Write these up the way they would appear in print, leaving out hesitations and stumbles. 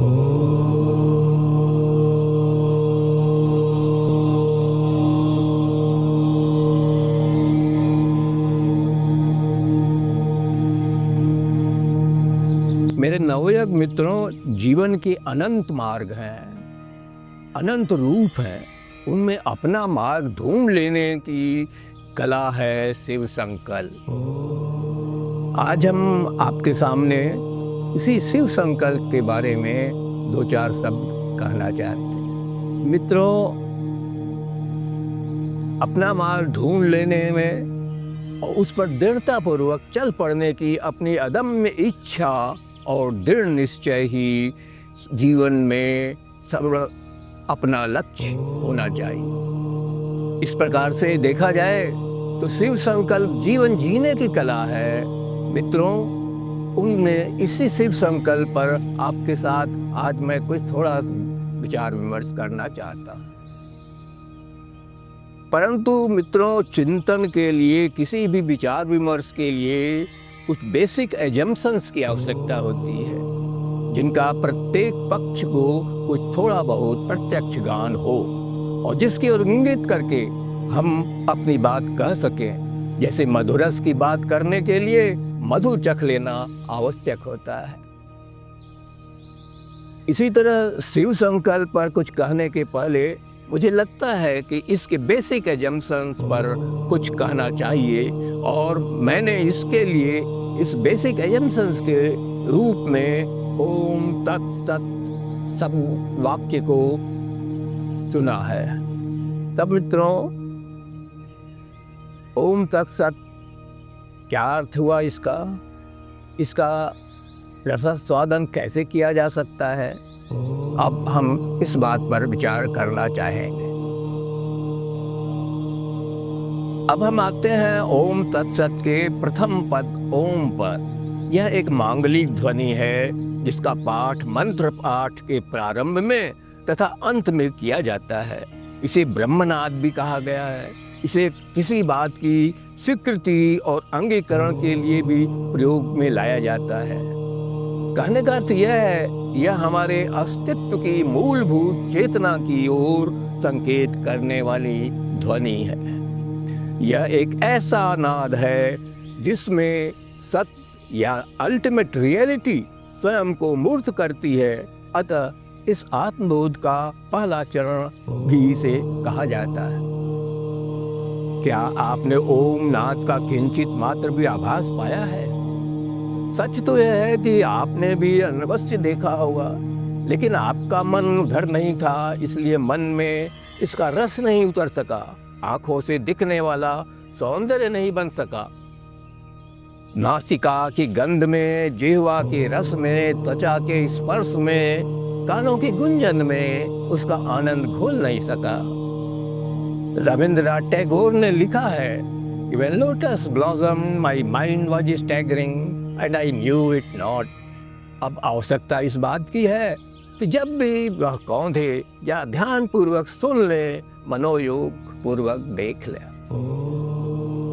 मेरे नवयुवक मित्रों, जीवन के अनंत मार्ग हैं, अनंत रूप हैं। उनमें अपना मार्ग ढूंढ लेने की कला है शिव संकल्प। आज हम आपके सामने इसी शिव संकल्प के बारे में दो चार शब्द कहना चाहते हैं। मित्रों, अपना मार्ग ढूंढ लेने में और उस पर दृढ़तापूर्वक चल पड़ने की अपनी अदम्य इच्छा और दृढ़ निश्चय ही जीवन में सर्व अपना लक्ष्य होना चाहिए। इस प्रकार से देखा जाए तो शिव संकल्प जीवन जीने की कला है। मित्रों, उनमें इसी शिव संकल्प पर आपके साथ आज मैं कुछ थोड़ा विचार विमर्श करना चाहता हूँ। परंतु मित्रों, चिंतन के लिए, किसी भी विचार विमर्श के लिए कुछ बेसिक एजम्पशंस की आवश्यकता होती है, जिनका प्रत्येक पक्ष को कुछ थोड़ा बहुत प्रत्यक्ष ज्ञान हो और जिसकी ओर इंगित करके हम अपनी बात कह सकें। जैसे मधुरस की बात करने के लिए मधु चख लेना आवश्यक होता है। इसी तरह शिव संकल्प पर कुछ कहने के पहले मुझे लगता है कि इसके बेसिक एजम्पशंस पर कुछ कहना चाहिए, और मैंने इसके लिए इस बेसिक एजम्पशंस के रूप में ओम तत्सत सब वाक्य को चुना है। तब मित्रों, ओम तत्सत क्या अर्थ हुआ इसका रसास्वादन कैसे किया जा सकता है, अब हम इस बात पर विचार करना चाहेंगे। अब हम आते हैं ओम तत्सत के प्रथम पद ओम पर। यह एक मांगलिक ध्वनि है जिसका पाठ मंत्र पाठ के प्रारंभ में तथा अंत में किया जाता है। इसे ब्रह्मनाद भी कहा गया है। इसे किसी बात की स्वीकृति और अंगीकरण के लिए भी प्रयोग में लाया जाता है। कहने का अर्थ यह है, यह हमारे अस्तित्व की मूलभूत चेतना की ओर संकेत करने वाली ध्वनि है। यह एक ऐसा नाद है जिसमें सत्य या अल्टीमेट रियलिटी स्वयं को मूर्त करती है। अतः इस आत्मबोध का पहला चरण भी इसे कहा जाता है। क्या आपने ओम नाद का किंचित मात्र भी आभास पाया है? सच तो यह है कि आपने भी अवश्य देखा होगा, लेकिन आपका मन उधर नहीं था, इसलिए मन में इसका रस नहीं उतर सका। आंखों से दिखने वाला सौंदर्य नहीं बन सका। नासिका की गंध में, जिह्वा के रस में, त्वचा के स्पर्श में, कानों की गुंजन में उसका आनंद घोल नहीं सका। रविंद्रनाथ टैगोर ने लिखा है, When lotus blossomed, my mind was staggering and I knew it not. अब आवश्यकता इस बात की है कि जब भी वह कौंधे या ध्यान पूर्वक सुन ले, मनोयोग पूर्वक देख ले।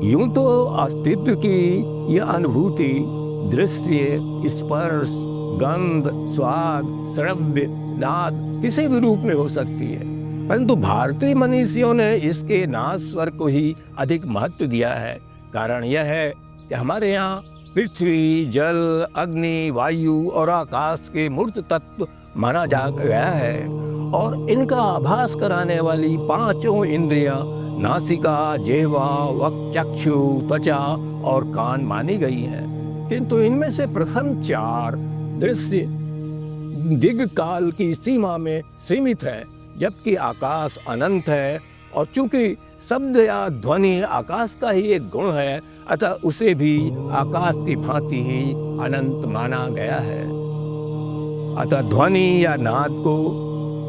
यूं तो अस्तित्व की यह अनुभूति दृश्य, स्पर्श, गंध, स्वाद, श्रव्य, नाद किसी भी रूप में हो सकती है, परंतु भारतीय मनीषियों ने इसके नाद स्वर को ही अधिक महत्व दिया है। कारण यह है कि हमारे यहाँ पृथ्वी, जल, अग्नि, वायु और आकाश के मूर्त तत्व माना जा गया है, और इनका आभास कराने वाली पांचों इंद्रियां नासिका, जिह्वा, वक्, चक्षु, त्वचा और कान मानी गई हैं। किंतु इनमें से प्रथम चार दृश्य दीर्घकाल की सीमा में सीमित है, जबकि आकाश अनंत है, और चूंकि शब्द या ध्वनि आकाश का ही एक गुण है, अतः उसे भी आकाश की भांति ही अनंत माना गया है। अतः ध्वनि या नाद को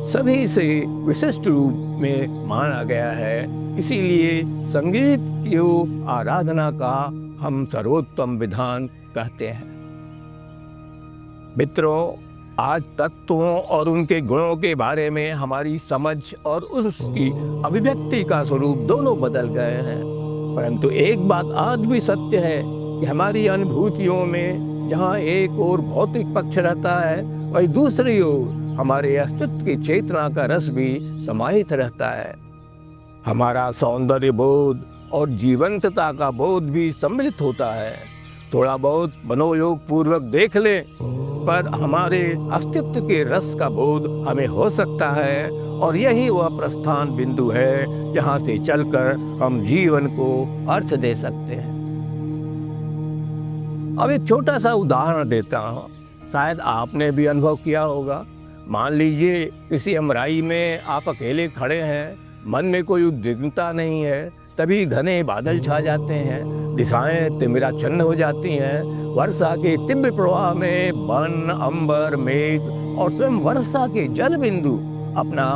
सभी से विशिष्ट रूप में माना गया है। इसीलिए संगीत की आराधना का हम सर्वोत्तम विधान कहते हैं। मित्रों, आज तत्वों और उनके गुणों के बारे में हमारी समझ और उसकी अभिव्यक्ति का स्वरूप दोनों बदल गए हैं, परंतु एक बात आज भी सत्य है कि हमारी अनुभूतियों में जहाँ एक ओर भौतिक पक्ष रहता है, वहीं दूसरी ओर हमारे अस्तित्व की चेतना का रस भी समाहित रहता है। हमारा सौंदर्य बोध और जीवंतता का बोध भी सम्मिलित होता है। थोड़ा बहुत मनोयोग पूर्वक देख ले, पर हमारे अस्तित्व के रस का बोध हमें हो सकता है, और यही वह प्रस्थान बिंदु है जहाँ से चलकर हम जीवन को अर्थ दे सकते हैं। अब एक छोटा सा उदाहरण देता हूँ, शायद आपने भी अनुभव किया होगा। मान लीजिए किसी अमराई में आप अकेले खड़े हैं, मन में कोई उद्विग्नता नहीं है, तभी घने बादल छा जाते हैं, दिशाएं तिमिराच्छन्न हो जाती हैं। वर्षा के तीव्र प्रवाह में वन, अंबर, मेघ और स्वयं वर्षा के जल बिंदु अपना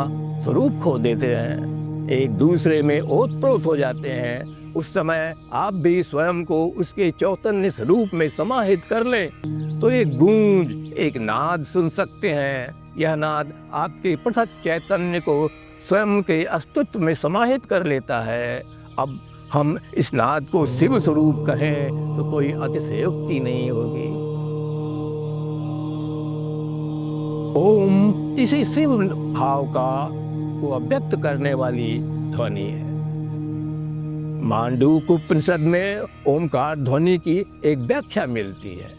स्वरूप खो देते हैं, एक दूसरे में ओतप्रोत हो जाते हैं। उस समय आप भी स्वयं को उसके चैतन्य स्वरूप में समाहित कर लें तो एक गूंज, एक नाद सुन सकते हैं। यह नाद आपके पृथक चैतन्य को स्वयं के अस्तित्व में समाहित कर लेता है। अब हम इस नाद को शिव स्वरूप कहें तो कोई अतिशयोक्ति नहीं होगी। ओम इसी शिव भाव को अव्यक्त करने वाली ध्वनि है। मांडूक उपनिषद में ओमकार ध्वनि की एक व्याख्या मिलती है।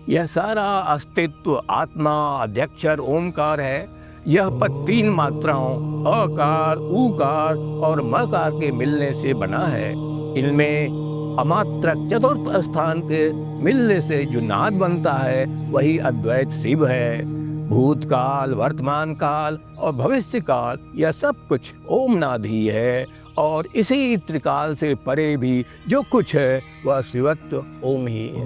यह सारा अस्तित्व आत्मा अध्यक्षर ओमकार है। यह पद 3 मात्राओं अकार, उकार और मकार के मिलने से बना है। इनमें अमात्रक चतुर्थ स्थान के मिलने से जो नाद बनता है वही अद्वैत शिव है। भूतकाल, वर्तमान काल और भविष्य काल, यह सब कुछ ओम नाद ही है, और इसी त्रिकाल से परे भी जो कुछ है वह शिवत्व ओम ही है।